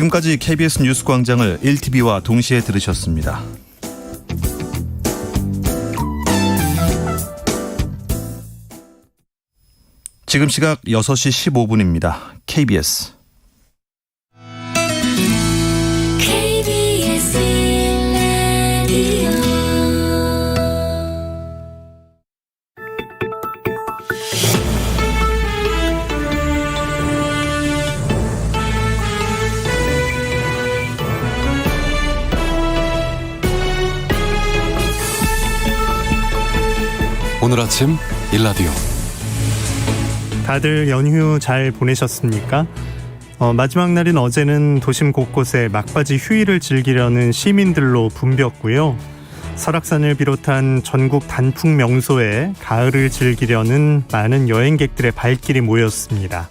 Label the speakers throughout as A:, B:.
A: 지금까지 KBS 뉴스광장을 1TV와 동시에 들으셨습니다. 지금 시각 6시 15분입니다. KBS.
B: 오늘 아침 일라디오.
C: 다들 연휴 잘 보내셨습니까? 마지막 날인 어제는 도심 곳곳에 막바지 휴일을 즐기려는 시민들로 붐볐고요. 설악산을 비롯한 전국 단풍 명소에 가을을 즐기려는 많은 여행객들의 발길이 모였습니다.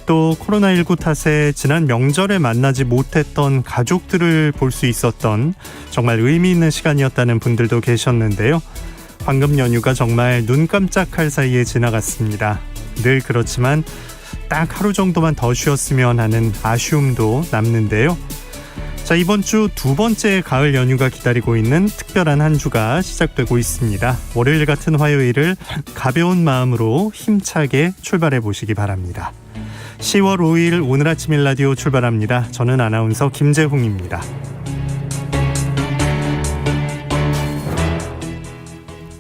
C: 또 코로나19 탓에 지난 명절에 만나지 못했던 가족들을 볼 수 있었던 정말 의미 있는 시간이었다는 분들도 계셨는데요. 방금 연휴가 정말 눈 깜짝할 사이에 지나갔습니다. 늘 그렇지만 딱 하루 정도만 더 쉬었으면 하는 아쉬움도 남는데요. 자, 이번 주 두 번째 가을 연휴가 기다리고 있는 특별한 한 주가 시작되고 있습니다. 월요일 같은 화요일을 가벼운 마음으로 힘차게 출발해 보시기 바랍니다. 10월 5일 오늘 아침 일라디오 출발합니다. 저는 아나운서 김재홍입니다.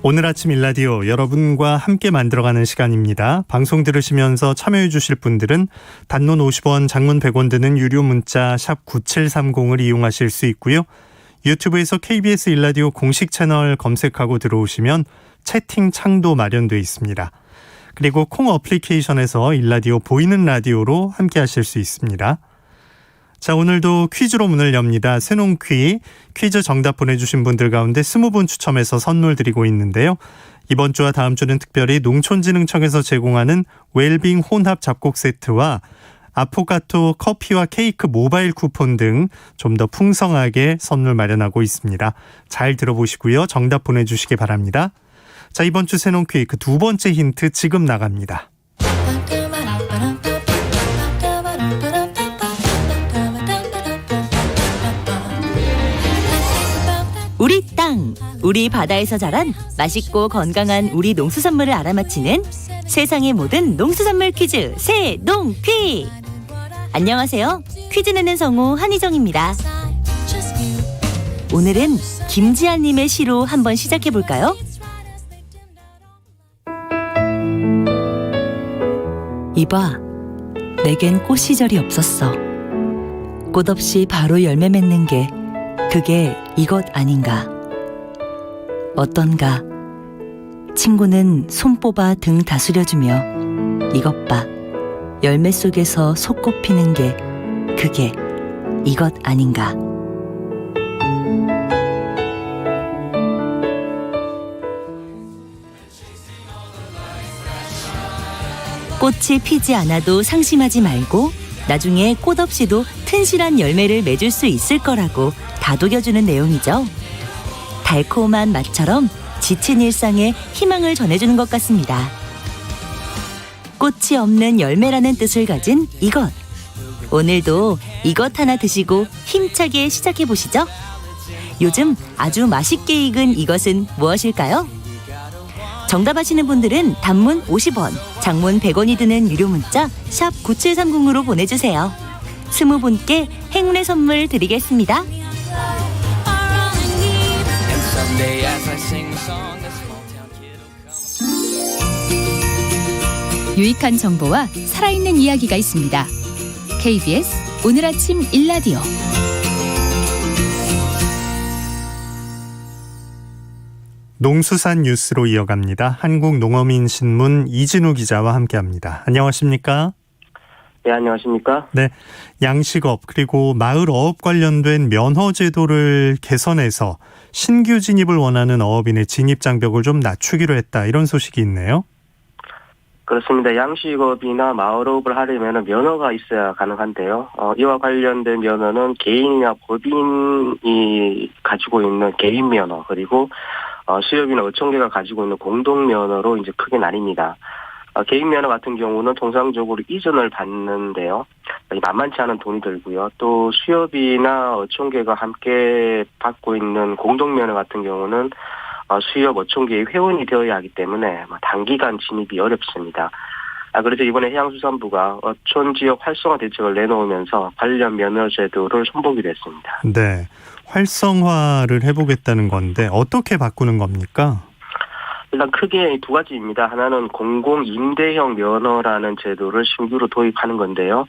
C: 오늘 아침 일라디오 여러분과 함께 만들어가는 시간입니다. 방송 들으시면서 참여해 주실 분들은 단문 50원, 장문 100원 드는 유료 문자 샵 9730을 이용하실 수 있고요. 유튜브에서 KBS 일라디오 공식 채널 검색하고 들어오시면 채팅 창도 마련되어 있습니다. 그리고 콩 어플리케이션에서 일라디오 보이는 라디오로 함께 하실 수 있습니다. 자, 오늘도 퀴즈로 문을 엽니다. 새농퀴 퀴즈 정답 보내주신 분들 가운데 20분 추첨해서 선물 드리고 있는데요. 이번 주와 다음 주는 특별히 농촌진흥청에서 제공하는 웰빙 혼합 잡곡 세트와 아포가토 커피와 케이크 모바일 쿠폰 등 좀 더 풍성하게 선물 마련하고 있습니다. 잘 들어보시고요. 정답 보내주시기 바랍니다. 자, 이번 주 새농퀴 그 두 번째 힌트 지금 나갑니다.
D: 우리 땅, 우리 바다에서 자란 맛있고 건강한 우리 농수산물을 알아맞히는 세상의 모든 농수산물 퀴즈 새농퀴. 안녕하세요. 퀴즈 내는 성우 한희정입니다. 오늘은 김지아님의 시로 한번 시작해볼까요? 이봐, 내겐 꽃 시절이 없었어. 꽃 없이 바로 열매 맺는 게 그게 이것 아닌가. 어떤가. 친구는 손 뽑아 등 다스려주며 이것 봐. 열매 속에서 속꽃 피는 게 그게 이것 아닌가. 꽃이 피지 않아도 상심하지 말고 나중에 꽃 없이도 튼실한 열매를 맺을 수 있을 거라고 다독여주는 내용이죠. 달콤한 맛처럼 지친 일상에 희망을 전해주는 것 같습니다. 꽃이 없는 열매라는 뜻을 가진 이것. 오늘도 이것 하나 드시고 힘차게 시작해보시죠. 요즘 아주 맛있게 익은 이것은 무엇일까요? 정답하시는 분들은 단문 50원, 장문 100원이 드는 유료 문자 샵 9730으로 보내주세요. 20분께 행운의 선물 드리겠습니다.
E: 유익한 정보와 살아있는 이야기가 있습니다. KBS 오늘 아침 일라디오.
C: 농수산 뉴스로 이어갑니다. 한국농어민신문 이진우 기자와 함께합니다. 안녕하십니까?
F: 네, 안녕하십니까?
C: 네, 양식업 그리고 마을어업 관련된 면허 제도를 개선해서 신규 진입을 원하는 어업인의 진입 장벽을 좀 낮추기로 했다. 이런 소식이 있네요.
F: 그렇습니다. 양식업이나 마을업을 하려면 면허가 있어야 가능한데요. 이와 관련된 면허는 개인이나 법인이 가지고 있는 개인 면허, 그리고 수협이나 어촌계가 가지고 있는 공동 면허로 이제 크게 나뉩니다. 개인 면허 같은 경우는 통상적으로 이전을 받는데요. 만만치 않은 돈이 들고요. 또 수협이나 어촌계가 함께 받고 있는 공동면허 같은 경우는 수협 어촌계의 회원이 되어야 하기 때문에 단기간 진입이 어렵습니다. 그래서 이번에 해양수산부가 어촌 지역 활성화 대책을 내놓으면서 관련 면허 제도를 손보기로 했습니다.
C: 네, 활성화를 해보겠다는 건데 어떻게 바꾸는 겁니까?
F: 일단 크게 두 가지입니다. 하나는 공공임대형 면허라는 제도를 신규로 도입하는 건데요.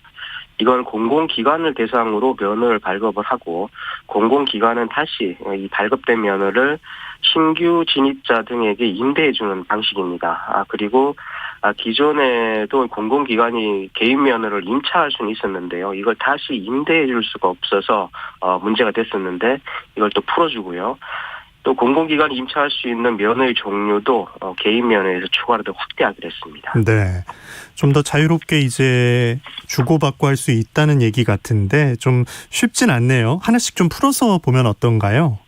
F: 이건 공공기관을 대상으로 면허를 발급을 하고 공공기관은 다시 이 발급된 면허를 신규 진입자 등에게 임대해주는 방식입니다. 그리고 기존에도 공공기관이 개인 면허를 임차할 수는 있었는데요. 이걸 다시 임대해줄 수가 없어서 문제가 됐었는데 이걸 또 풀어주고요. 또 공공기관이 임차할 수 있는 면허의 종류도 개인 면허에서 추가로 더 확대하기로 했습니다.
C: 네, 좀 더 자유롭게 이제 주고받고 할 수 있다는 얘기 같은데 좀 쉽진 않네요. 하나씩 좀 풀어서 보면 어떤가요?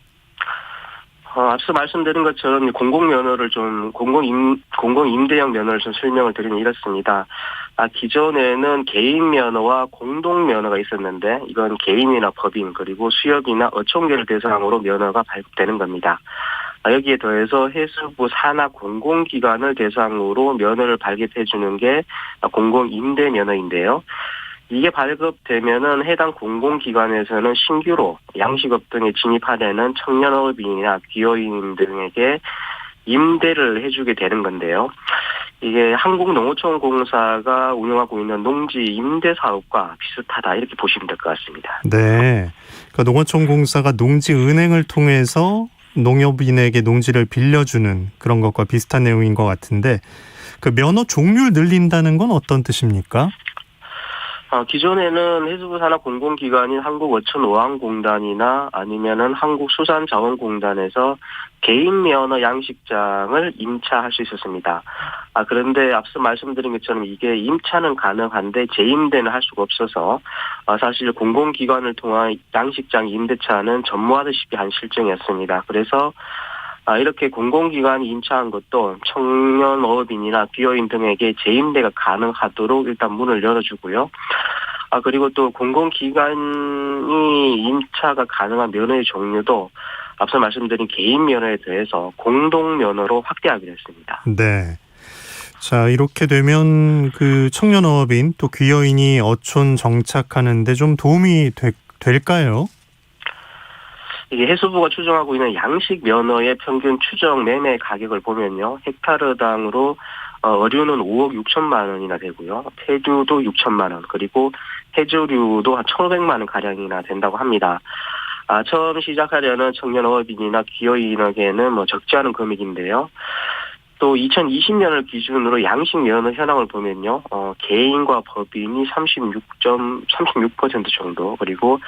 F: 앞서 말씀드린 것처럼 공공임대형 면허를 좀 설명을 드리면 이렇습니다. 기존에는 개인 면허와 공동 면허가 있었는데 이건 개인이나 법인 그리고 수협이나 어촌계를 대상으로 면허가 발급되는 겁니다. 여기에 더해서 해수부 산하 공공기관을 대상으로 면허를 발급해 주는 게 공공임대 면허인데요. 이게 발급되면은 해당 공공기관에서는 신규로 양식업 등에 진입하려는 청년어업인이나 기여인 등에게 임대를 해주게 되는 건데요. 이게 한국농어촌공사가 운영하고 있는 농지 임대 사업과 비슷하다 이렇게 보시면 될 것 같습니다.
C: 네, 그러니까 농어촌공사가 농지은행을 통해서 농협인에게 농지를 빌려주는 그런 것과 비슷한 내용인 것 같은데 그 면허 종류를 늘린다는 건 어떤 뜻입니까?
F: 기존에는 해수부 산하 공공기관인 한국어촌어항공단이나 아니면은 한국수산자원공단에서 개인 면허 양식장을 임차할 수 있었습니다. 그런데 앞서 말씀드린 것처럼 이게 임차는 가능한데 재임대는 할 수가 없어서 사실 공공기관을 통한 양식장 임대차는 전무하듯이 한 실정이었습니다. 그래서 이렇게 공공기관이 임차한 것도 청년어업인이나 기여인 등에게 재임대가 가능하도록 일단 문을 열어주고요. 그리고 또 공공기관이 임차가 가능한 면허의 종류도 앞서 말씀드린 개인 면허에 대해서 공동 면허로 확대하기로 했습니다.
C: 네. 자, 이렇게 되면 그 청년어업인 또 귀여인이 어촌 정착하는데 좀 도움이 될까요?
F: 이게 해수부가 추정하고 있는 양식 면허의 평균 추정 매매 가격을 보면요. 헥타르당으로 어류는 5억 6천만 원이나 되고요. 태류도 6천만 원, 그리고 해조류도 한 1,500만 원 가량이나 된다고 합니다. 처음 시작하려는 청년어업인이나 기여인에게는 적지 않은 금액인데요. 또 2020년을 기준으로 양식 면허 현황을 보면요. 개인과 법인이 36% 정도, 그리고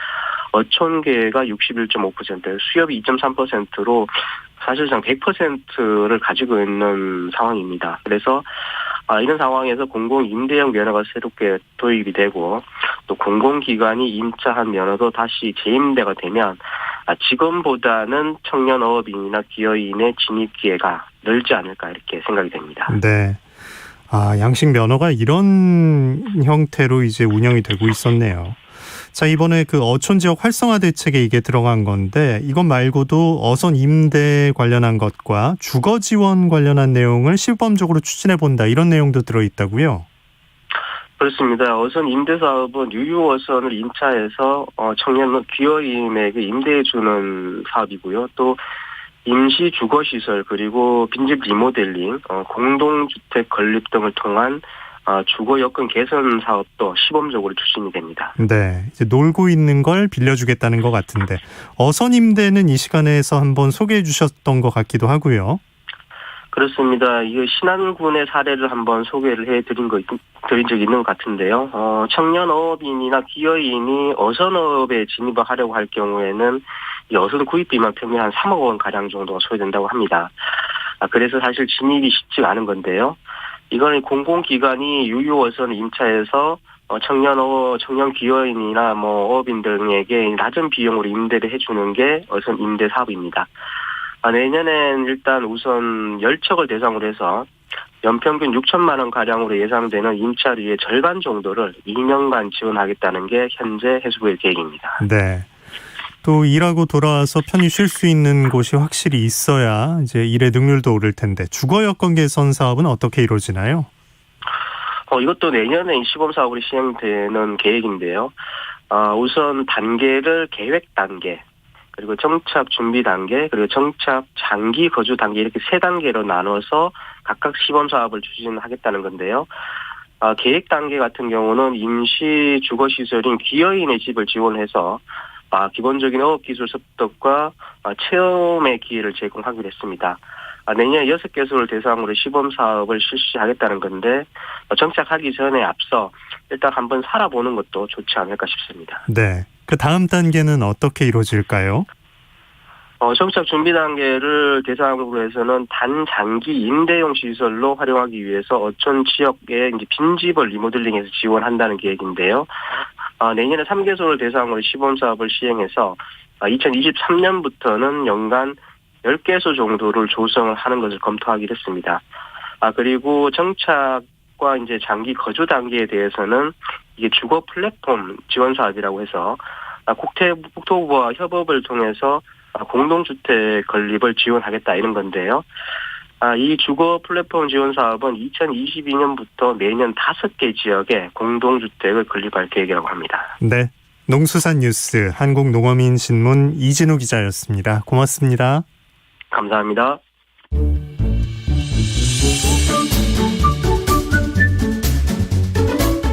F: 어촌계가 61.5%, 수협이 2.3%로 사실상 100%를 가지고 있는 상황입니다. 그래서 이런 상황에서 공공임대형 면허가 새롭게 도입이 되고 또 공공기관이 임차한 면허도 다시 재임대가 되면 지금보다는 청년어업인이나 기여인의 진입 기회가 늘지 않을까 이렇게 생각이 됩니다.
C: 네. 양식 면허가 이런 형태로 이제 운영이 되고 있었네요. 자, 이번에 그 어촌 지역 활성화 대책에 이게 들어간 건데 이것 말고도 어선 임대 관련한 것과 주거 지원 관련한 내용을 시범적으로 추진해 본다 이런 내용도 들어 있다고요?
F: 그렇습니다. 어선 임대 사업은 유유어선을 임차해서 청년 기여인에게 임대해 주는 사업이고요. 또 임시 주거시설 그리고 빈집 리모델링, 공동주택 건립 등을 통한 주거 여건 개선 사업도 시범적으로 추진이 됩니다.
C: 네, 이제 놀고 있는 걸 빌려주겠다는 것 같은데 어선 임대는 이 시간에서 한번 소개해 주셨던 것 같기도 하고요.
F: 그렇습니다. 이 신안군의 사례를 한번 소개를 해드린 적이 있는 것 같은데요. 청년어업인이나 기여인이 어선업에 진입을 하려고 할 경우에는 이 어선 구입비만 평균 한 3억 원 가량 정도가 소요된다고 합니다. 그래서 사실 진입이 쉽지가 않은 건데요. 이거는 공공기관이 유유어선을 임차해서 청년 기여인이나 어업인 등에게 낮은 비용으로 임대를 해주는 게 어선 임대 사업입니다. 내년엔 일단 우선 10척을 대상으로 해서 연평균 6천만 원 가량으로 예상되는 임차료의 절반 정도를 2년간 지원하겠다는 게 현재 해수부의 계획입니다.
C: 네. 또 일하고 돌아와서 편히 쉴 수 있는 곳이 확실히 있어야 이제 일의 능률도 오를 텐데 주거 여건 개선 사업은 어떻게 이루어지나요?
F: 이것도 내년에 이 시범 사업으로 시행되는 계획인데요. 우선 단계를 계획 단계, 그리고 정착 준비 단계, 그리고 정착 장기 거주 단계 이렇게 3단계로 나눠서 각각 시범 사업을 추진하겠다는 건데요. 계획 단계 같은 경우는 임시 주거 시설인 기여인의 집을 지원해서 기본적인 어업기술 습득과 체험의 기회를 제공하기로 했습니다. 내년 6개소를 대상으로 시범 사업을 실시하겠다는 건데 정착하기 전에 앞서 일단 한번 살아보는 것도 좋지 않을까 싶습니다.
C: 네. 그 다음 단계는 어떻게 이루어질까요?
F: 정착 준비 단계를 대상으로 해서는 단장기 임대용 시설로 활용하기 위해서 어촌 지역의 이제 빈집을 리모델링해서 지원한다는 계획인데요. 내년에 3개소를 대상으로 시범 사업을 시행해서 2023년부터는 연간 10개소 정도를 조성을 하는 것을 검토하기로 했습니다. 그리고 정착과 이제 장기 거주 단계에 대해서는 이게 주거 플랫폼 지원 사업이라고 해서 국토부와 협업을 통해서 공동주택 건립을 지원하겠다 이런 건데요. 이 주거 플랫폼 지원 사업은 2022년부터 매년 5개 지역에 공동주택을 건립할 계획이라고 합니다.
C: 네. 농수산 뉴스 한국농어민신문 이진우 기자였습니다. 고맙습니다.
F: 감사합니다.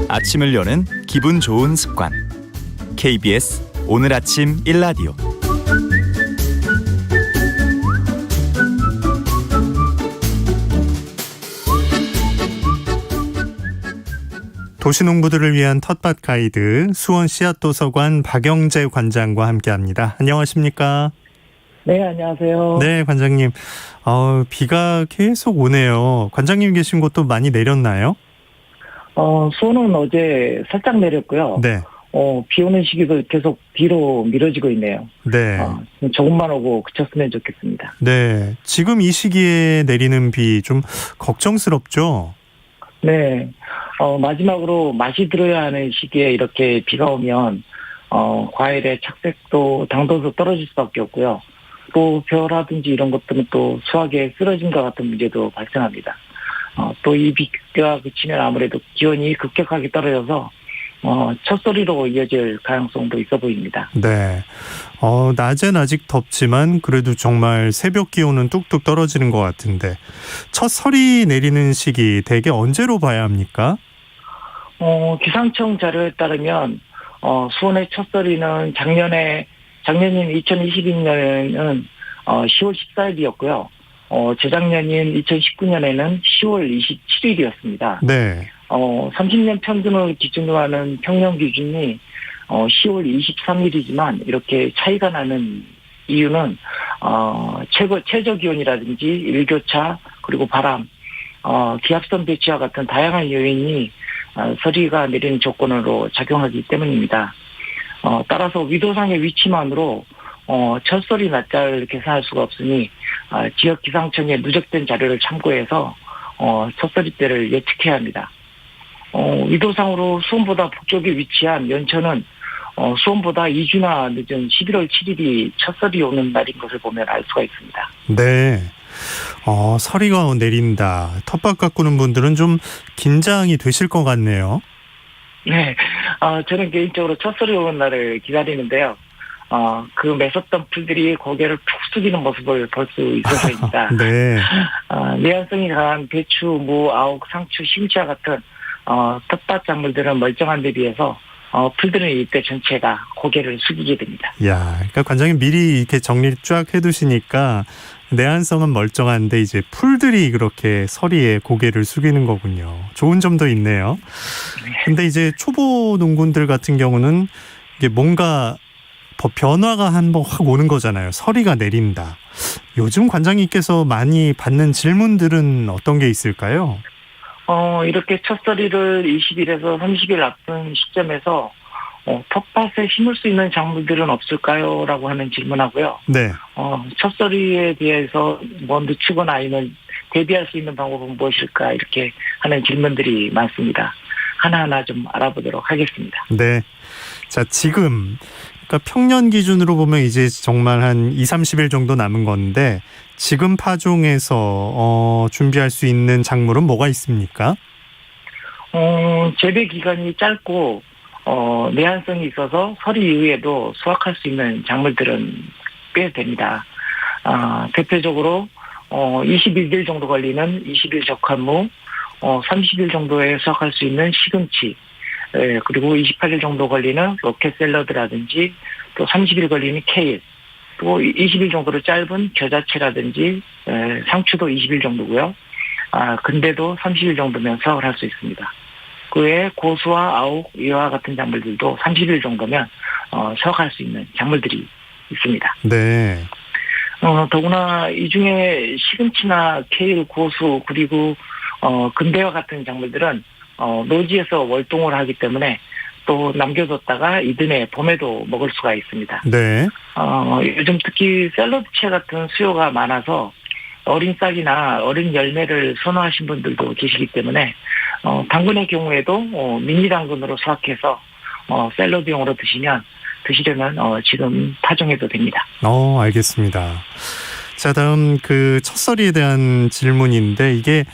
G: 아침을 여는 기분 좋은 습관. KBS 오늘 아침 1라디오.
C: 도시농부들을 위한 텃밭 가이드 수원 씨앗도서관 박영재 관장과 함께합니다. 안녕하십니까?
H: 네, 안녕하세요.
C: 네, 관장님. 비가 계속 오네요. 관장님 계신 곳도 많이 내렸나요?
H: 수원은 어제 살짝 내렸고요.
C: 네.
H: 비 오는 시기도 계속 뒤로 미뤄지고 있네요.
C: 네.
H: 조금만 오고 그쳤으면 좋겠습니다.
C: 네. 지금 이 시기에 내리는 비 좀 걱정스럽죠?
H: 네. 마지막으로 맛이 들어야 하는 시기에 이렇게 비가 오면, 과일의 착색도 당도도 떨어질 수밖에 없고요. 또 벼라든지 이런 것들은 또 수확에 쓰러짐과 같은 문제도 발생합니다. 또 이 비가 그치면 아무래도 기온이 급격하게 떨어져서 첫소리로 이어질 가능성도 있어 보입니다.
C: 네. 낮엔 아직 덥지만 그래도 정말 새벽 기온은 뚝뚝 떨어지는 것 같은데 첫 설이 내리는 시기 대개 언제로 봐야 합니까?
H: 기상청 자료에 따르면 수원의 첫설이는 작년인 2022년에는 10월 14일이었고요. 재작년인 2019년에는 10월 27일이었습니다.
C: 네.
H: 30년 평균을 기준으로 하는 평년 기준이 10월 23일이지만 이렇게 차이가 나는 이유는 최저 기온이라든지 일교차 그리고 바람, 기압선 배치와 같은 다양한 요인이 서리가 내리는 조건으로 작용하기 때문입니다. 따라서 위도상의 위치만으로 첫설이 낮자를 계산할 수가 없으니 지역 기상청의 누적된 자료를 참고해서 첫설이 때를 예측해야 합니다. 위도상으로 수원보다 북쪽에 위치한 연천은 수원보다 2주나 늦은 11월 7일이 첫설이 오는 날인 것을 보면 알 수가 있습니다.
C: 네. 서리가 내린다. 텃밭 가꾸는 분들은 좀 긴장이 되실 것 같네요.
H: 네. 저는 개인적으로 첫설이 오는 날을 기다리는데요. 그 매섰던 풀들이 고개를 푹 숙이는 모습을 볼 수 있어서입니다.
C: 네.
H: 내한성이 강한 배추, 무, 아욱, 상추, 심지와 같은 텃밭 작물들은 멀쩡한 데 비해서 풀들은 이때 전체가 고개를 숙이게 됩니다.
C: 야, 그러니까 관장님 미리 이렇게 정리 쫙 해두시니까 내한성은 멀쩡한데 이제 풀들이 그렇게 서리에 고개를 숙이는 거군요. 좋은 점도 있네요. 근데 이제 초보 농군들 같은 경우는 이게 뭔가 변화가 한번 확 오는 거잖아요. 서리가 내린다. 요즘 관장님께서 많이 받는 질문들은 어떤 게 있을까요?
H: 이렇게 첫서리를 20일에서 30일 앞둔 시점에서 텃밭에 심을 수 있는 작물들은 없을까요? 라고 하는 질문하고요.
C: 네.
H: 첫서리에 대해서 뭐 늦추거나 아니면 대비할 수 있는 방법은 무엇일까 이렇게 하는 질문들이 많습니다. 하나하나 좀 알아보도록 하겠습니다.
C: 네. 자, 지금 그러니까 평년 기준으로 보면 이제 정말 한 20-30일 정도 남은 건데 지금 파종에서 준비할 수 있는 작물은 뭐가 있습니까?
H: 재배 기간이 짧고 내한성이 있어서 서리 이후에도 수확할 수 있는 작물들은 꽤 됩니다. 대표적으로 21일 정도 걸리는 20일 적합무, 30일 정도에 수확할 수 있는 시금치, 그리고 28일 정도 걸리는 로켓 샐러드라든지 또 30일 걸리는 케일, 또 20일 정도로 짧은 겨자채라든지 상추도 20일 정도고요. 근대도 30일 정도면 수확을 할 수 있습니다. 그 외에 고수와 아욱, 이와 같은 작물들도 30일 정도면 수확할 수 있는 작물들이 있습니다.
C: 네.
H: 더구나 이 중에 시금치나 케일, 고수 그리고 근대와 같은 작물들은 노지에서 월동을 하기 때문에 또 남겨뒀다가 이듬해 봄에도 먹을 수가 있습니다.
C: 네.
H: 요즘 특히 샐러드채 같은 수요가 많아서 어린 싹이나 어린 열매를 선호하신 분들도 계시기 때문에 당근의 경우에도 미니 당근으로 수확해서 샐러드용으로 드시려면 지금 파종해도 됩니다.
C: 알겠습니다. 자, 다음 그 첫서리에 대한 질문인데 이게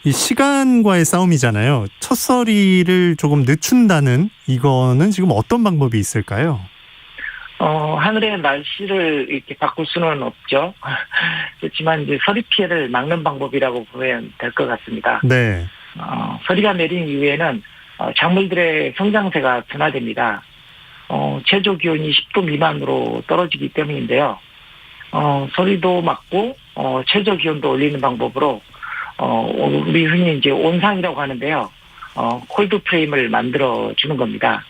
C: 이 시간과의 싸움이잖아요. 첫서리를 조금 늦춘다는 이거는 지금 어떤 방법이 있을까요?
H: 하늘의 날씨를 이렇게 바꿀 수는 없죠. 그렇지만 이제 서리 피해를 막는 방법이라고 보면 될 것 같습니다.
C: 네.
H: 서리가 내린 이후에는 작물들의 성장세가 둔화됩니다. 최저 기온이 10도 미만으로 떨어지기 때문인데요. 서리도 막고 최저 기온도 올리는 방법으로 우리 흔히 이제 온상이라고 하는데요. 콜드 프레임을 만들어 주는 겁니다.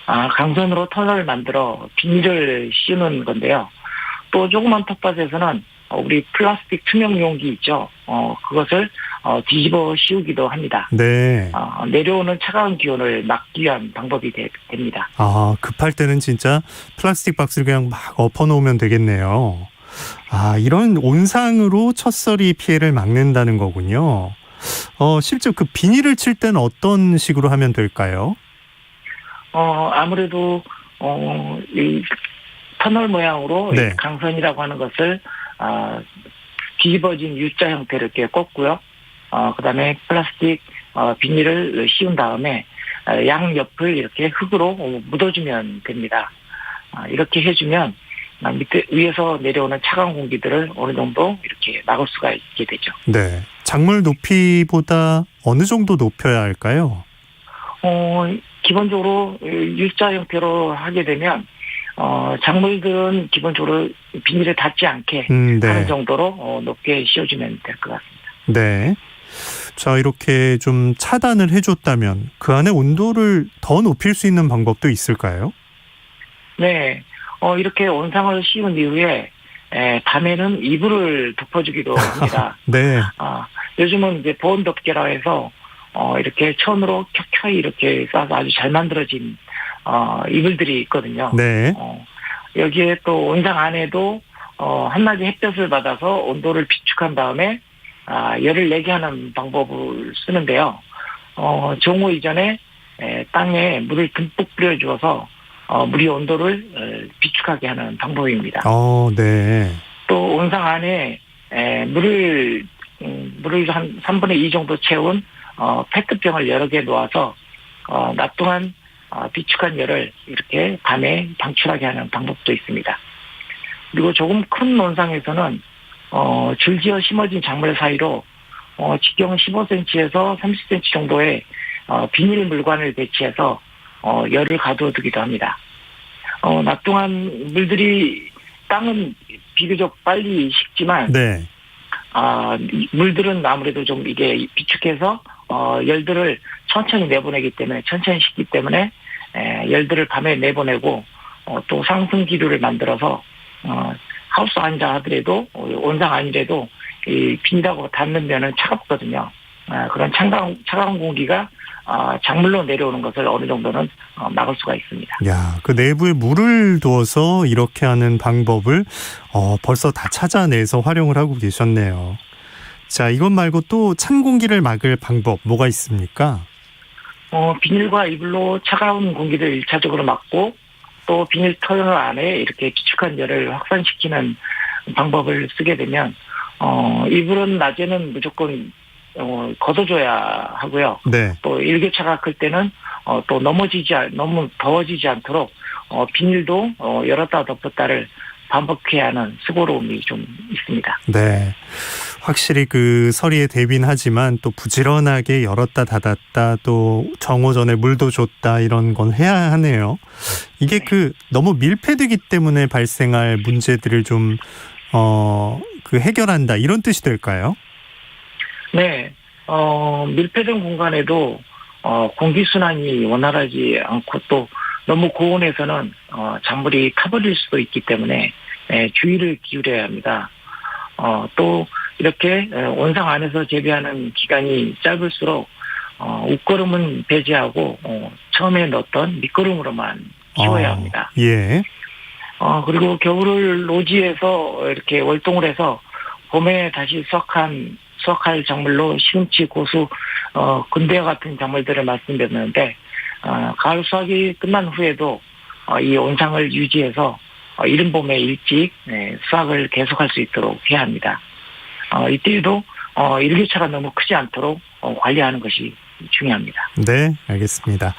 H: 강선으로 터널을 만들어 비닐을 씌우는 건데요. 또 조그만 텃밭에서는 우리 플라스틱 투명 용기 있죠. 그것을 뒤집어 씌우기도 합니다.
C: 네.
H: 내려오는 차가운 기온을 막기 위한 방법이 됩니다.
C: 급할 때는 진짜 플라스틱 박스를 그냥 막 엎어놓으면 되겠네요. 이런 온상으로 첫서리 피해를 막는다는 거군요. 실제 그 비닐을 칠 때는 어떤 식으로 하면 될까요?
H: 아무래도 이 터널 모양으로
C: 네.
H: 강선이라고 하는 것을 뒤집어진 U자 형태로 이렇게 꽂고요. 그다음에 플라스틱 비닐을 씌운 다음에 양 옆을 이렇게 흙으로 묻어주면 됩니다. 이렇게 해주면 밑에 위에서 내려오는 차가운 공기들을 어느 정도 이렇게 막을 수가 있게 되죠.
C: 네. 작물 높이보다 어느 정도 높여야 할까요?
H: 기본적으로 U자 형태로 하게 되면 작물들은 기본적으로 비닐에 닿지 않게
C: 네.
H: 하는 정도로 높게 씌워주면 될 것 같습니다.
C: 네. 자, 이렇게 좀 차단을 해줬다면 그 안에 온도를 더 높일 수 있는 방법도 있을까요?
H: 네. 이렇게 온상을 씌운 이후에 밤에는 이불을 덮어주기도 합니다.
C: 네.
H: 요즘은 이제 보온덮개라 해서 이렇게 천으로 켜켜이 이렇게 싸서 아주 잘 만들어진 이불들이 있거든요.
C: 네.
H: 여기에 또 온상 안에도 한낮에 햇볕을 받아서 온도를 비축한 다음에 열을 내게 하는 방법을 쓰는데요. 정오 이전에 땅에 물을 듬뿍 뿌려주어서 물이 온도를 비축하게 하는 방법입니다.
C: 네.
H: 또 온상 안에 물을 한 3분의 2 정도 채운 페트병을 여러 개 놓아서 낮 동안 비축한 열을 이렇게 밤에 방출하게 하는 방법도 있습니다. 그리고 조금 큰 온상에서는 줄지어 심어진 작물 사이로 직경 15cm에서 30cm 정도의 비닐 물관을 배치해서 열을 가두어두기도 합니다. 낮 동안 땅은 비교적 빨리 식지만
C: 네.
H: 물들은 아무래도 좀 이게 비축해서 열들을 천천히 내보내기 때문에 천천히 식기 때문에 열들을 밤에 내보내고 또 상승 기류를 만들어서 하우스 안자 하더라도 온상 아니래도 이 비닐하고 닿는 면은 차갑거든요. 그런 차가운 공기가 작물로 내려오는 것을 어느 정도는 막을 수가 있습니다.
C: 그 내부에 물을 두어서 이렇게 하는 방법을 벌써 다 찾아내서 활용을 하고 계셨네요. 자, 이것 말고 또 찬 공기를 막을 방법 뭐가 있습니까?
H: 비닐과 이불로 차가운 공기를 1차적으로 막고 또 비닐 터널 안에 이렇게 깊숙한 열을 확산시키는 방법을 쓰게 되면 이불은 낮에는 무조건 걷어줘야 하고요.
C: 네.
H: 또 일교차가 클 때는 또 너무 더워지지 않도록 비닐도 열었다 덮었다를 반복해야 하는 수고로움이 좀 있습니다.
C: 네. 확실히 그 서리에 대빈하지만 또 부지런하게 열었다 닫았다 또 정오 전에 물도 줬다 이런 건 해야 하네요. 이게 그 너무 밀폐되기 때문에 발생할 문제들을 좀 해결한다 이런 뜻이 될까요?
H: 네. 밀폐된 공간에도 공기순환이 원활하지 않고 또 너무 고온에서는 작물이 타버릴 수도 있기 때문에 주의를 기울여야 합니다. 또 이렇게 온상 안에서 재배하는 기간이 짧을수록 웃거름은 배제하고 처음에 넣었던 밑거름으로만 키워야 합니다.
C: 예.
H: 그리고 겨울을 노지에서 이렇게 월동을 해서 봄에 다시 수확할 작물로 시금치, 고수, 근대와 같은 작물들을 말씀드렸는데 가을 수확이 끝난 후에도 이 온상을 유지해서 이른 봄에 일찍 수확을 계속할 수 있도록 해야 합니다. 이때에도 일교차가 너무 크지 않도록 관리하는 것이 중요합니다.
C: 네, 알겠습니다.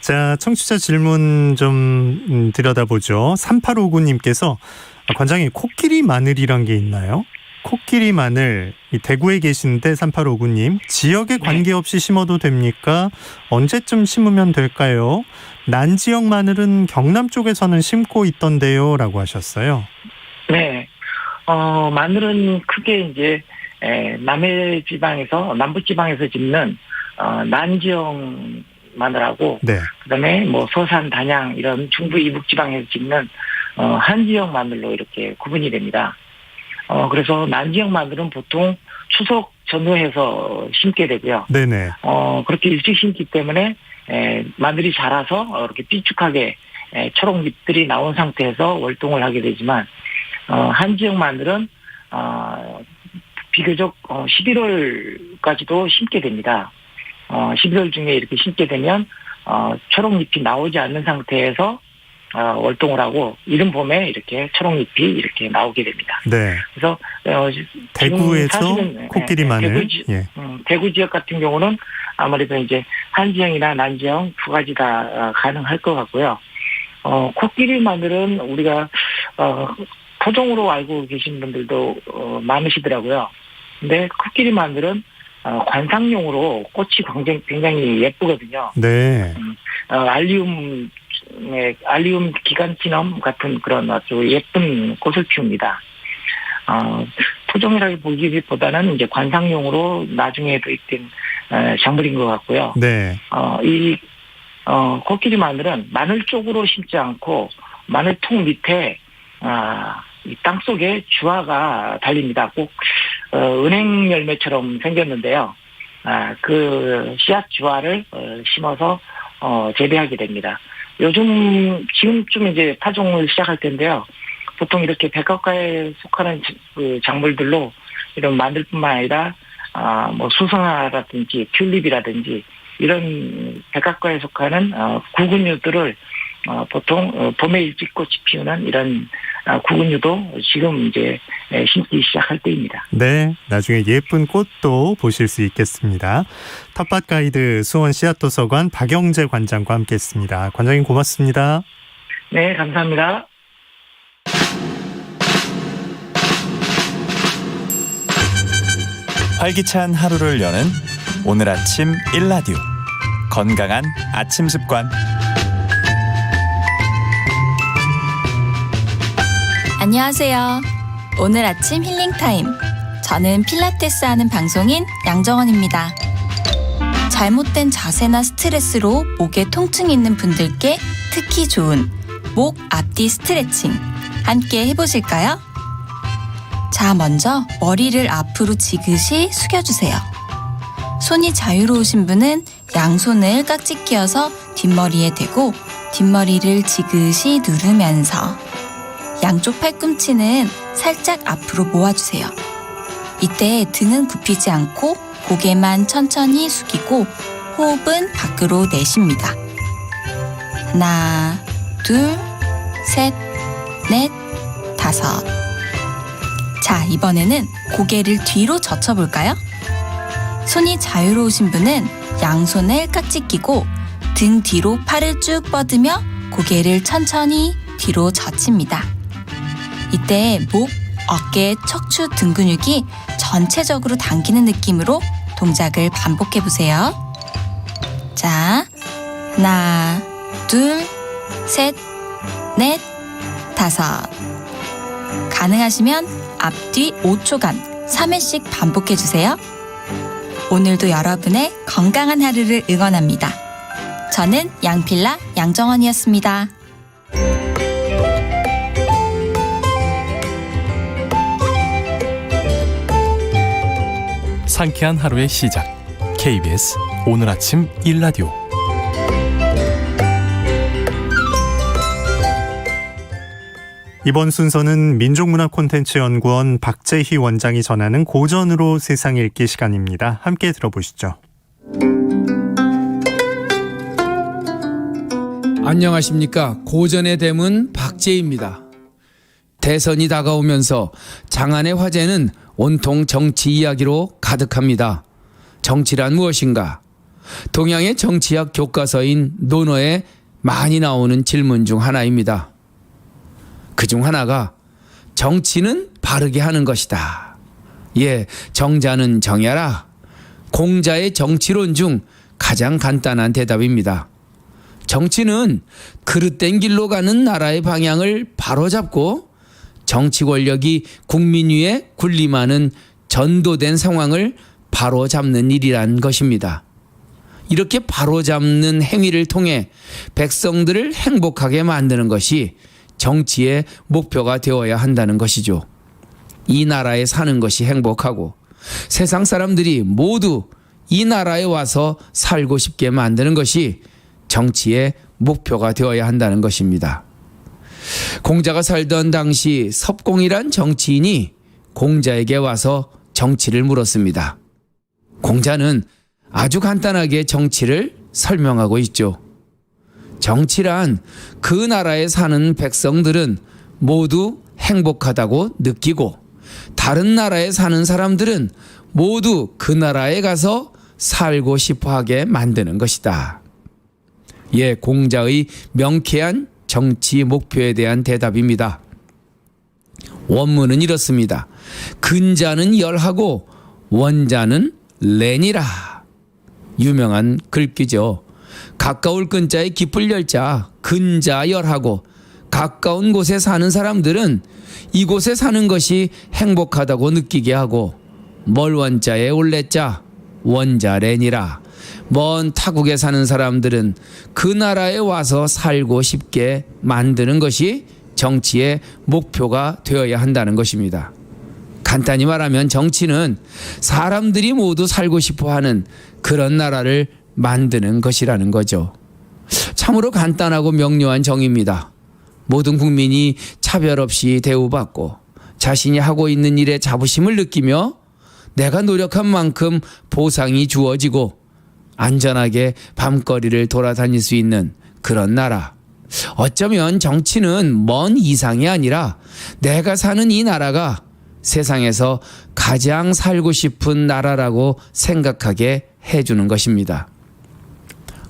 C: 자, 청취자 질문 좀 들여다보죠. 3859님께서 관장님 코끼리 마늘이란 게 있나요? 코끼리 마늘 대구에 계신데 3859님 지역에 관계없이 심어도 됩니까? 언제쯤 심으면 될까요? 난지역 마늘은 경남 쪽에서는 심고 있던데요 라고 하셨어요.
H: 네. 마늘은 크게 이제 남부지방에서 짓는 난지역 마늘하고
C: 네.
H: 그다음에 뭐 서산, 단양 이런 중부 이북지방에서 짓는 한지역 마늘로 이렇게 구분이 됩니다. 그래서 난지역 마늘은 보통 추석 전후해서 심게 되고요.
C: 네네.
H: 그렇게 일찍 심기 때문에 마늘이 자라서 이렇게 삐죽하게 초록잎들이 나온 상태에서 월동을 하게 되지만 한지역 마늘은 비교적 11월까지도 심게 됩니다. 11월 중에 이렇게 심게 되면 초록잎이 나오지 않는 상태에서 월동을 하고 이른 봄에 이렇게 초록잎이 이렇게 나오게 됩니다.
C: 네.
H: 그래서
C: 대구에서 코끼리 마늘.
H: 대구 지역 같은 경우는 아무래도 이제 한지형이나 난지형 두 가지 다 가능할 것 같고요. 코끼리 마늘은 우리가 토종으로 알고 계신 분들도 많으시더라고요. 근데 코끼리 마늘은 관상용으로 꽃이 굉장히 예쁘거든요.
C: 네.
H: 알리움 기간티넘 같은 그런 아주 예쁜 꽃을 피웁니다. 토종이라고 보기보다는 이제 관상용으로 나중에 도입된 작물인 것 같고요.
C: 네.
H: 이 코끼리 마늘은 마늘 쪽으로 심지 않고 마늘통 밑에 이 땅 속에 주화가 달립니다. 꼭 은행 열매처럼 생겼는데요. 그 씨앗 주화를 심어서 재배하게 됩니다. 지금쯤 이제 파종을 시작할 텐데요. 보통 이렇게 백합과에 속하는 그 작물들로 이런 마늘뿐만 아니라 뭐 수선화라든지 튤립이라든지 이런 백합과에 속하는 구근류들을 보통 봄에 일찍 꽃이 피우는 이런 구근류도 지금 이제 심기 시작할 때입니다.
C: 네, 나중에 예쁜 꽃도 보실 수 있겠습니다. 텃밭 가이드 수원 씨앗도서관 박영재 관장과 함께했습니다. 관장님 고맙습니다.
H: 네, 감사합니다.
G: 활기찬 하루를 여는 오늘 아침 1라디오 건강한 아침 습관.
I: 안녕하세요. 오늘 아침 힐링타임. 저는 필라테스 하는 방송인 양정원입니다. 잘못된 자세나 스트레스로 목에 통증이 있는 분들께 특히 좋은 목 앞뒤 스트레칭 함께 해보실까요? 자, 먼저 머리를 앞으로 지그시 숙여주세요. 손이 자유로우신 분은 양손을 깍지 끼워서 뒷머리에 대고 뒷머리를 지그시 누르면서 양쪽 팔꿈치는 살짝 앞으로 모아주세요. 이때 등은 굽히지 않고 고개만 천천히 숙이고 호흡은 밖으로 내쉽니다. 하나, 둘, 셋, 넷, 다섯. 자, 이번에는 고개를 뒤로 젖혀볼까요? 손이 자유로우신 분은 양손을 깍지 끼고 등 뒤로 팔을 쭉 뻗으며 고개를 천천히 뒤로 젖힙니다. 이때 목, 어깨, 척추 등 근육이 전체적으로 당기는 느낌으로 동작을 반복해 보세요. 자, 하나, 둘, 셋, 넷, 다섯. 가능하시면 앞뒤 5초간 3회씩 반복해 주세요. 오늘도 여러분의 건강한 하루를 응원합니다. 저는 양필라 양정원이었습니다.
B: 상쾌한 하루의 시작. KBS 오늘 아침 일라디오.
C: 이번 순서는 민족문화콘텐츠연구원 박재희 원장이 전하는 고전으로 세상 읽기 시간입니다. 함께 들어보시죠.
J: 안녕하십니까. 고전의 대문 박재희입니다. 대선이 다가오면서 장안의 화제는 온통 정치 이야기로 가득합니다. 정치란 무엇인가? 동양의 정치학 교과서인 논어에 많이 나오는 질문 중 하나입니다. 그중 하나가 정치는 바르게 하는 것이다. 예, 정자는 정야라. 공자의 정치론 중 가장 간단한 대답입니다. 정치는 그릇된 길로 가는 나라의 방향을 바로잡고 정치 권력이 국민 위에 군림하는 전도된 상황을 바로잡는 일이란 것입니다. 이렇게 바로잡는 행위를 통해 백성들을 행복하게 만드는 것이 정치의 목표가 되어야 한다는 것이죠. 이 나라에 사는 것이 행복하고 세상 사람들이 모두 이 나라에 와서 살고 싶게 만드는 것이 정치의 목표가 되어야 한다는 것입니다. 공자가 살던 당시 섭공이란 정치인이 공자에게 와서 정치를 물었습니다. 공자는 아주 간단하게 정치를 설명하고 있죠. 정치란 그 나라에 사는 백성들은 모두 행복하다고 느끼고 다른 나라에 사는 사람들은 모두 그 나라에 가서 살고 싶어하게 만드는 것이다. 예, 공자의 명쾌한 정치 목표에 대한 대답입니다. 원문은 이렇습니다. 근자는 열하고 원자는 렌이라. 유명한 글귀죠. 가까울 근자에 깊을 열자, 근자 열하고 가까운 곳에 사는 사람들은 이곳에 사는 것이 행복하다고 느끼게 하고 멀 원자에 올레자, 원자 렌이라. 먼 타국에 사는 사람들은 그 나라에 와서 살고 싶게 만드는 것이 정치의 목표가 되어야 한다는 것입니다. 간단히 말하면 정치는 사람들이 모두 살고 싶어하는 그런 나라를 만드는 것이라는 거죠. 참으로 간단하고 명료한 정의입니다. 모든 국민이 차별 없이 대우받고 자신이 하고 있는 일에 자부심을 느끼며 내가 노력한 만큼 보상이 주어지고 안전하게 밤거리를 돌아다닐 수 있는 그런 나라. 어쩌면 정치는 먼 이상이 아니라 내가 사는 이 나라가 세상에서 가장 살고 싶은 나라라고 생각하게 해주는 것입니다.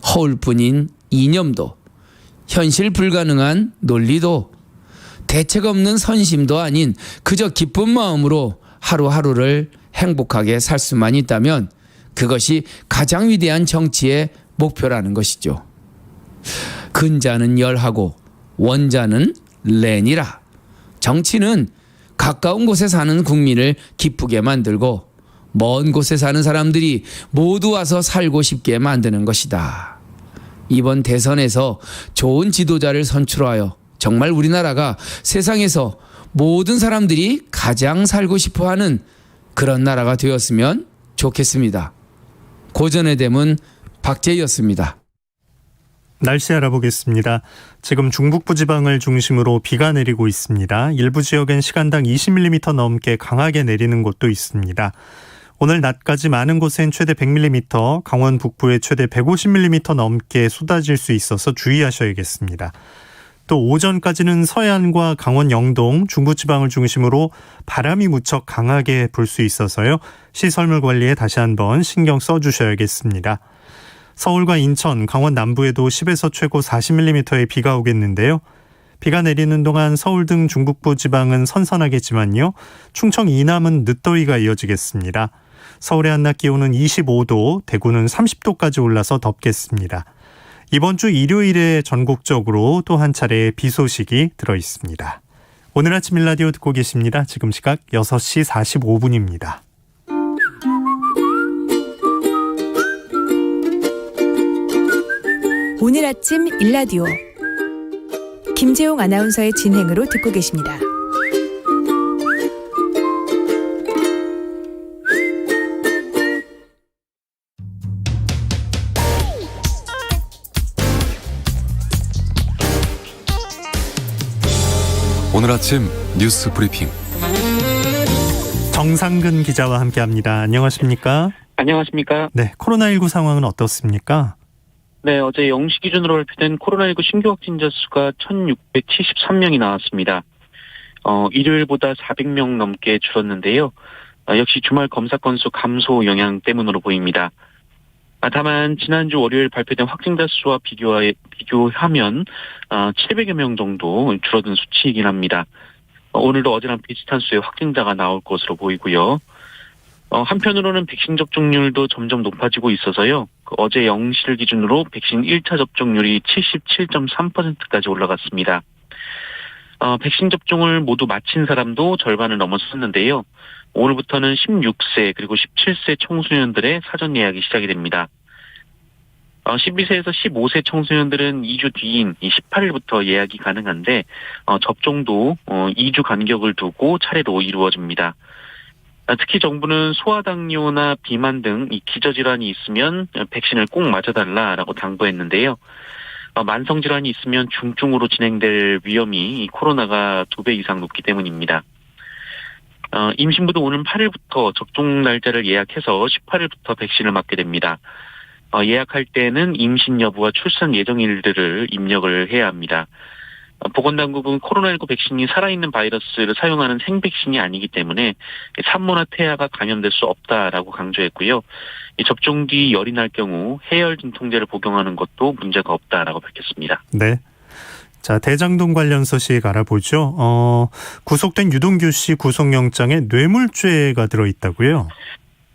J: 허울뿐인 이념도, 현실 불가능한 논리도, 대책 없는 선심도 아닌 그저 기쁜 마음으로 하루하루를 행복하게 살 수만 있다면 그것이 가장 위대한 정치의 목표라는 것이죠. 근자는 열하고 원자는 렌이라. 정치는 가까운 곳에 사는 국민을 기쁘게 만들고 먼 곳에 사는 사람들이 모두 와서 살고 싶게 만드는 것이다. 이번 대선에서 좋은 지도자를 선출하여 정말 우리나라가 세상에서 모든 사람들이 가장 살고 싶어하는 그런 나라가 되었으면 좋겠습니다. 고전의 대문 박재희였습니다.
C: 날씨 알아보겠습니다. 지금 중북부 지방을 중심으로 비가 내리고 있습니다. 일부 지역엔 시간당 20mm 넘게 강하게 내리는 곳도 있습니다. 오늘 낮까지 많은 곳엔 최대 100mm, 강원 북부에 최대 150mm 넘게 쏟아질 수 있어서 주의하셔야겠습니다. 또 오전까지는 서해안과 강원 영동, 중부지방을 중심으로 바람이 무척 강하게 불 수 있어서요. 시설물 관리에 다시 한번 신경 써주셔야겠습니다. 서울과 인천, 강원 남부에도 10에서 최고 40mm의 비가 오겠는데요. 비가 내리는 동안 서울 등 중북부 지방은 선선하겠지만요. 충청 이남은 늦더위가 이어지겠습니다. 서울의 한낮 기온은 25도, 대구는 30도까지 올라서 덥겠습니다. 이번 주 일요일에 전국적으로 또 한 차례의 비 소식이 들어 있습니다. 오늘 아침 일라디오 듣고 계십니다. 지금 시각 6시 45분입니다.
K: 오늘 아침 일라디오 김재용 아나운서의 진행으로 듣고 계십니다.
L: 오늘 아침 뉴스 브리핑
C: 정상근 기자와 함께합니다. 안녕하십니까?
M: 안녕하십니까?
C: 네, 코로나19 상황은 어떻습니까?
M: 네, 어제 0시 기준으로 발표된 코로나19 신규 확진자 수가 1,673명이 나왔습니다. 일요일보다 400명 넘게 줄었는데요. 역시 주말 검사 건수 감소 영향 때문으로 보입니다. 다만 지난주 월요일 발표된 확진자 수와 비교하면 700여 명 정도 줄어든 수치이긴 합니다. 오늘도 어제랑 비슷한 수의 확진자가 나올 것으로 보이고요. 한편으로는 백신 접종률도 점점 높아지고 있어서요. 어제 0시를 기준으로 백신 1차 접종률이 77.3%까지 올라갔습니다. 백신 접종을 모두 마친 사람도 절반을 넘어섰는데요. 오늘부터는 16세 그리고 17세 청소년들의 사전 예약이 시작이 됩니다. 12세에서 15세 청소년들은 2주 뒤인 18일부터 예약이 가능한데 접종도 2주 간격을 두고 차례로 이루어집니다. 특히 정부는 소아당뇨나 비만 등 이 기저질환이 있으면 백신을 꼭 맞아달라라고 당부했는데요. 만성질환이 있으면 중증으로 진행될 위험이 이 코로나가 2배 이상 높기 때문입니다. 임신부도 오는 8일부터 접종 날짜를 예약해서 18일부터 백신을 맞게 됩니다. 예약할 때는 임신 여부와 출산 예정일들을 입력을 해야 합니다. 보건당국은 코로나19 백신이 살아있는 바이러스를 사용하는 생백신이 아니기 때문에 산모나 태아가 감염될 수 없다라고 강조했고요. 접종 뒤 열이 날 경우 해열 진통제를 복용하는 것도 문제가 없다라고 밝혔습니다.
C: 네. 자, 대장동 관련 소식 알아보죠. 구속된 유동규 씨 구속영장에 뇌물죄가 들어있다고요?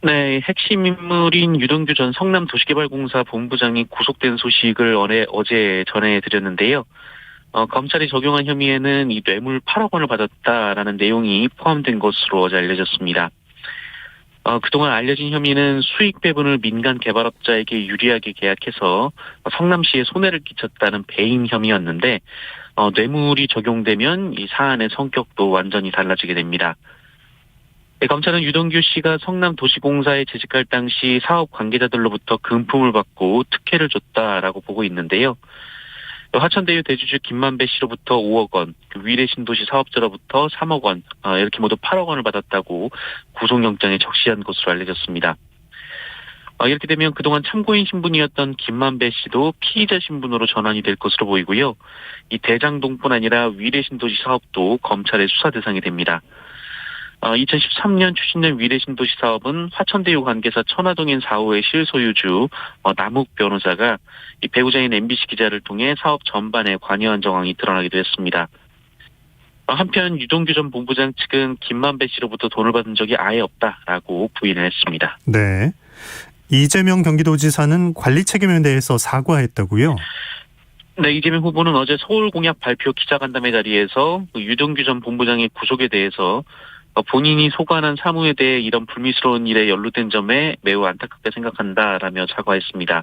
M: 네, 핵심 인물인 유동규 전 성남도시개발공사 본부장이 구속된 소식을 어제 전해드렸는데요. 검찰이 적용한 혐의에는 이 뇌물 8억 원을 받았다라는 내용이 포함된 것으로 어제 알려졌습니다. 그동안 알려진 혐의는 수익 배분을 민간 개발업자에게 유리하게 계약해서 성남시에 손해를 끼쳤다는 배임 혐의였는데 뇌물이 적용되면 이 사안의 성격도 완전히 달라지게 됩니다. 네, 검찰은 유동규 씨가 성남도시공사에 재직할 당시 사업 관계자들로부터 금품을 받고 특혜를 줬다라고 보고 있는데요. 화천대유 대주주 김만배 씨로부터 5억 원, 위례신도시 사업자로부터 3억 원, 이렇게 모두 8억 원을 받았다고 구속영장에 적시한 것으로 알려졌습니다. 이렇게 되면 그동안 참고인 신분이었던 김만배 씨도 피의자 신분으로 전환이 될 것으로 보이고요. 이 대장동뿐 아니라 위례신도시 사업도 검찰의 수사 대상이 됩니다. 2013년 추진된 위례신도시 사업은 화천대유 관계사 천화동인 4호의 실소유주 남욱 변호사가 이 배우자인 MBC 기자를 통해 사업 전반에 관여한 정황이 드러나기도 했습니다. 한편 유동규 전 본부장 측은 김만배 씨로부터 돈을 받은 적이 아예 없다라고 부인을 했습니다.
C: 네. 이재명 경기도지사는 관리 책임에 대해서 사과했다고요?
M: 네, 이재명 후보는 어제 서울공약 발표 기자간담회 자리에서 유동규 전 본부장의 구속에 대해서 본인이 소관한 사무에 대해 이런 불미스러운 일에 연루된 점에 매우 안타깝게 생각한다라며 사과했습니다.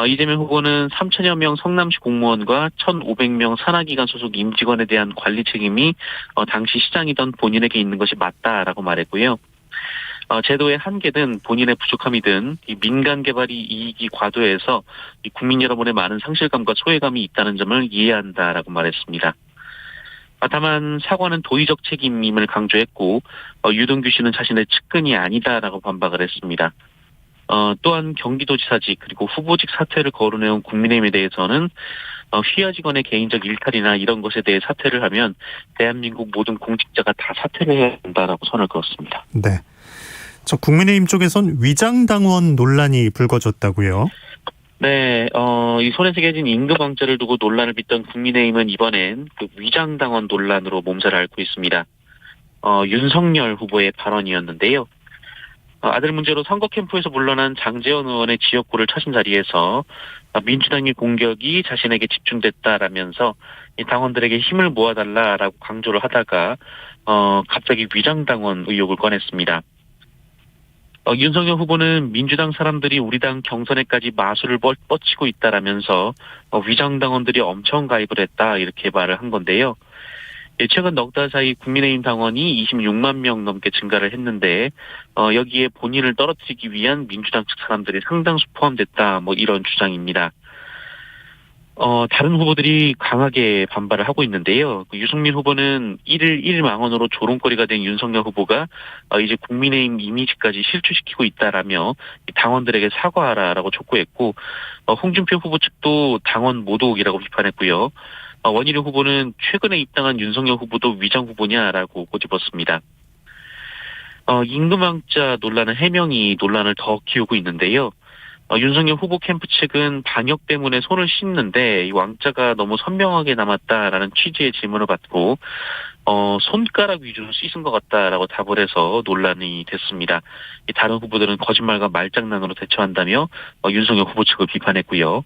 M: 이재명 후보는 3천여 명 성남시 공무원과 1,500명 산하기관 소속 임직원에 대한 관리 책임이 당시 시장이던 본인에게 있는 것이 맞다라고 말했고요. 제도의 한계든 본인의 부족함이든 이 민간 개발이 이익이 과도해서 이 국민 여러분의 많은 상실감과 소외감이 있다는 점을 이해한다라고 말했습니다. 다만 사과는 도의적 책임임을 강조했고 유동규 씨는 자신의 측근이 아니다라고 반박을 했습니다. 또한 경기도지사직 그리고 후보직 사퇴를 거론해온 국민의힘에 대해서는 휘하 직원의 개인적 일탈이나 이런 것에 대해 사퇴를 하면 대한민국 모든 공직자가 다 사퇴를 해야 한다라고 선을 그었습니다.
C: 네. 저 국민의힘 쪽에선 위장당원 논란이 불거졌다고요?
M: 네, 이 손에 새겨진 임금왕자를 두고 논란을 빚던 국민의힘은 이번엔 그 위장당원 논란으로 몸살을 앓고 있습니다. 윤석열 후보의 발언이었는데요. 아들 문제로 선거 캠프에서 물러난 장제원 의원의 지역구를 찾은 자리에서 민주당의 공격이 자신에게 집중됐다라면서 이 당원들에게 힘을 모아달라라고 강조를 하다가 갑자기 위장당원 의혹을 꺼냈습니다. 윤석열 후보는 민주당 사람들이 우리 당 경선에까지 마술을 뻗치고 있다라면서 위장당원들이 엄청 가입을 했다 이렇게 말을 한 건데요. 최근 넉 달 사이 국민의힘 당원이 26만 명 넘게 증가를 했는데 여기에 본인을 떨어뜨리기 위한 민주당 측 사람들이 상당수 포함됐다 뭐 이런 주장입니다. 다른 후보들이 강하게 반발을 하고 있는데요. 유승민 후보는 1일 1망언으로 조롱거리가 된 윤석열 후보가 이제 국민의힘 이미지까지 실추시키고 있다라며 당원들에게 사과하라라고 촉구했고 홍준표 후보 측도 당원 모독이라고 비판했고요. 원희룡 후보는 최근에 입당한 윤석열 후보도 위장 후보냐라고 꼬집었습니다. 임금왕자 논란은 해명이 논란을 더 키우고 있는데요. 윤석열 후보 캠프 측은 반역 때문에 손을 씻는데 이 왕자가 너무 선명하게 남았다라는 취지의 질문을 받고 손가락 위주로 씻은 것 같다라고 답을 해서 논란이 됐습니다. 다른 후보들은 거짓말과 말장난으로 대처한다며 윤석열 후보 측을 비판했고요.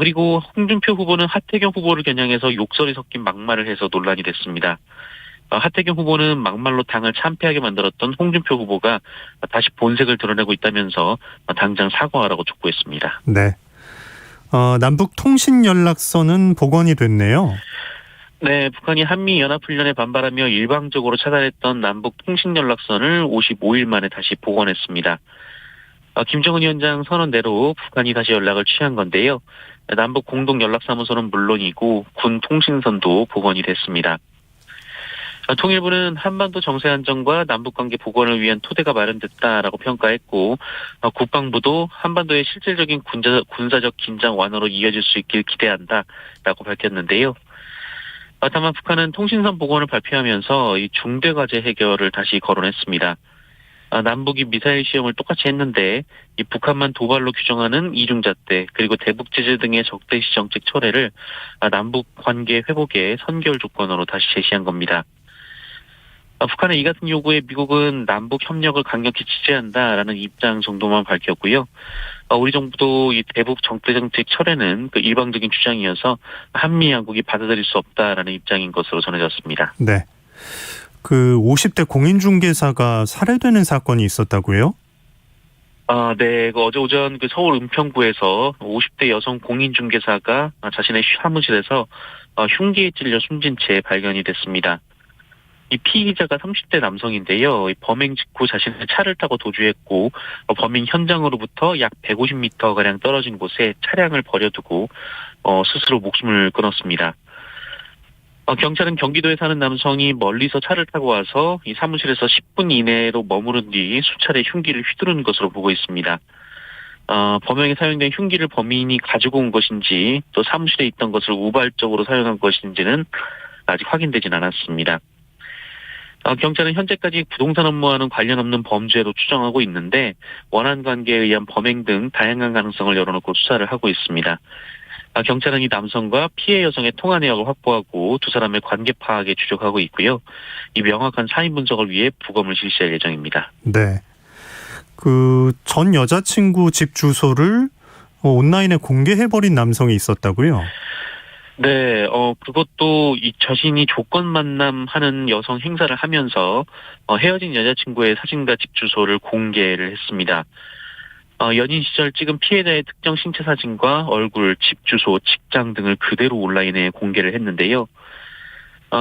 M: 그리고 홍준표 후보는 하태경 후보를 겨냥해서 욕설이 섞인 막말을 해서 논란이 됐습니다. 하태경 후보는 막말로 당을 참패하게 만들었던 홍준표 후보가 다시 본색을 드러내고 있다면서 당장 사과하라고 촉구했습니다.
C: 네. 남북 통신 연락선은 복원이 됐네요.
M: 네, 북한이 한미연합훈련에 반발하며 일방적으로 차단했던 남북 통신 연락선을 55일 만에 다시 복원했습니다. 김정은 위원장 선언대로 북한이 다시 연락을 취한 건데요. 남북 공동 연락사무소는 물론이고 군 통신선도 복원이 됐습니다. 통일부는 한반도 정세 안정과 남북관계 복원을 위한 토대가 마련됐다라고 평가했고 국방부도 한반도의 실질적인 군사적 긴장 완화로 이어질 수 있길 기대한다라고 밝혔는데요. 다만 북한은 통신선 복원을 발표하면서 이 중대과제 해결을 다시 거론했습니다. 남북이 미사일 시험을 똑같이 했는데 이 북한만 도발로 규정하는 이중잣대 그리고 대북제재 등의 적대시 정책 철회를 남북 관계 회복의 선결 조건으로 다시 제시한 겁니다. 북한의 이 같은 요구에 미국은 남북 협력을 강력히 지지한다라는 입장 정도만 밝혔고요. 우리 정부도 이 대북 적대 정책 철회는 그 일방적인 주장이어서 한미 양국이 받아들일 수 없다라는 입장인 것으로 전해졌습니다.
C: 네. 그 50대 공인중개사가 살해되는 사건이 있었다고요?
M: 네. 어제 오전 그 서울 은평구에서 50대 여성 공인중개사가 자신의 사무실에서 흉기에 찔려 숨진 채 발견이 됐습니다. 이 피의자가 30대 남성인데요. 범행 직후 자신의 차를 타고 도주했고 범행 현장으로부터 약 150m가량 떨어진 곳에 차량을 버려두고 스스로 목숨을 끊었습니다. 경찰은 경기도에 사는 남성이 멀리서 차를 타고 와서 이 사무실에서 10분 이내로 머무른 뒤 수차례 흉기를 휘두른 것으로 보고 있습니다. 범행에 사용된 흉기를 범인이 가지고 온 것인지 또 사무실에 있던 것을 우발적으로 사용한 것인지는 아직 확인되진 않았습니다. 경찰은 현재까지 부동산 업무와는 관련 없는 범죄로 추정하고 있는데 원한 관계에 의한 범행 등 다양한 가능성을 열어놓고 수사를 하고 있습니다. 경찰은 이 남성과 피해 여성의 통화 내역을 확보하고 두 사람의 관계 파악에 주력하고 있고요. 이 명확한 사인 분석을 위해 부검을 실시할 예정입니다.
C: 네. 그 전 여자친구 집 주소를 온라인에 공개해버린 남성이 있었다고요?
M: 네, 그것도 이 자신이 조건 만남하는 여성 행사를 하면서 헤어진 여자친구의 사진과 집 주소를 공개를 했습니다. 연인 시절 찍은 피해자의 특정 신체 사진과 얼굴, 집 주소, 직장 등을 그대로 온라인에 공개를 했는데요.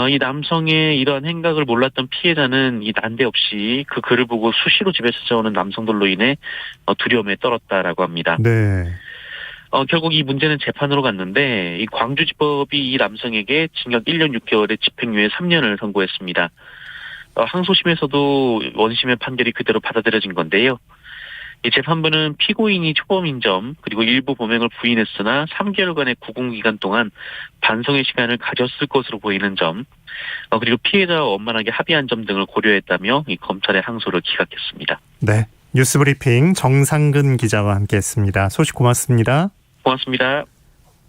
M: 이 남성의 이러한 행각을 몰랐던 피해자는 이 난데없이 그 글을 보고 수시로 집에 찾아오는 남성들로 인해 두려움에 떨었다라고 합니다.
C: 네.
M: 결국 이 문제는 재판으로 갔는데 이 광주지법이 이 남성에게 징역 1년 6개월에 집행유예 3년을 선고했습니다. 항소심에서도 원심의 판결이 그대로 받아들여진 건데요. 이 재판부는 피고인이 초범인 점 그리고 일부 범행을 부인했으나 3개월간의 구공기간 동안 반성의 시간을 가졌을 것으로 보이는 점 그리고 피해자와 원만하게 합의한 점 등을 고려했다며 이 검찰의 항소를 기각했습니다.
C: 네, 뉴스브리핑 정상근 기자와 함께했습니다. 소식 고맙습니다.
M: 고맙습니다.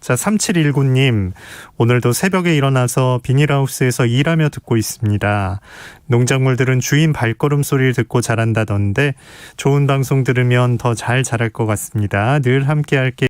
C: 자, 3719님, 오늘도 새벽에 일어나서 비닐하우스에서 일하며 듣고 있습니다. 농작물들은 주인 발걸음 소리를 듣고 자란다던데 좋은 방송 들으면 더 잘 자랄 것 같습니다. 늘 함께 할게요.